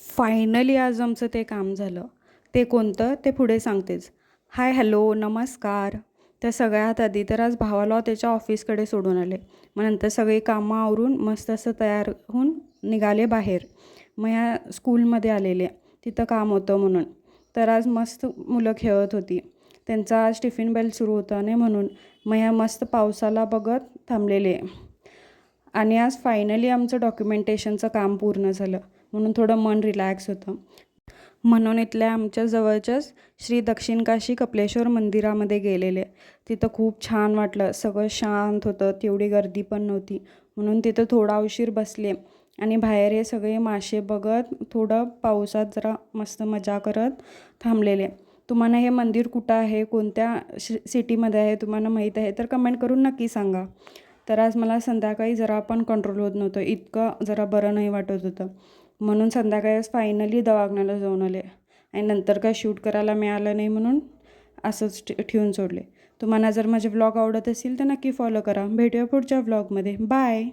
Finally आज आमचं ते काम झालं. ते कोणतं ते पुढे सांगतेच. हाय, हॅलो, नमस्कार. त्या सगळ्यात आधी तर आज भावाला त्याच्या ऑफिसकडे सोडून आले. मग नंतर सगळी कामं आवरून मस्त असं तयार होऊन निघाले बाहेर. मग या स्कूलमध्ये आलेले, तिथं काम होतं म्हणून. तर आज मस्त मुलं खेळत होती. त्यांचा आज टिफिन बेल सुरू होता नाही म्हणून. मग या मस्त पावसाला बघत थांबलेले. आणि आज फायनली आमचं डॉक्युमेंटेशनचं काम पूर्ण झालं म्हणून थोडं मन रिलॅक्स होतं. म्हणून इथल्या आमच्या जवळच्याच श्री दक्षिण काशी कपिलेश्वर मंदिरामध्ये गेलेले. तिथं खूप छान वाटलं. सगळं शांत होतं, तेवढी गर्दी पण नव्हती. म्हणून तिथं थोडा उशीर बसले आणि बाहेर हे सगळे मासे बघत थोडं पावसात जरा मस्त मजा करत थांबलेले. तुम्हाला हे मंदिर कुठं आहे, कोणत्या सिटीमध्ये आहे, तुम्हाला माहीत आहे तर कमेंट करून नक्की सांगा. तर आज मला संध्याकाळी जरा पण कंट्रोल होत नव्हतं, इतकं जरा बरं नाही वाटत होतं. म्हणून संध्याकाळी आज फायनली दवाखान्याला जाऊन आले आणि नंतर काय शूट करायला मिळालं नाही म्हणून असंच ठेवून सोडले. तुम्हाला जर माझे व्लॉग आवडत असेल तर नक्की फॉलो करा. भेटूया पुढच्या व्लॉगमध्ये. बाय.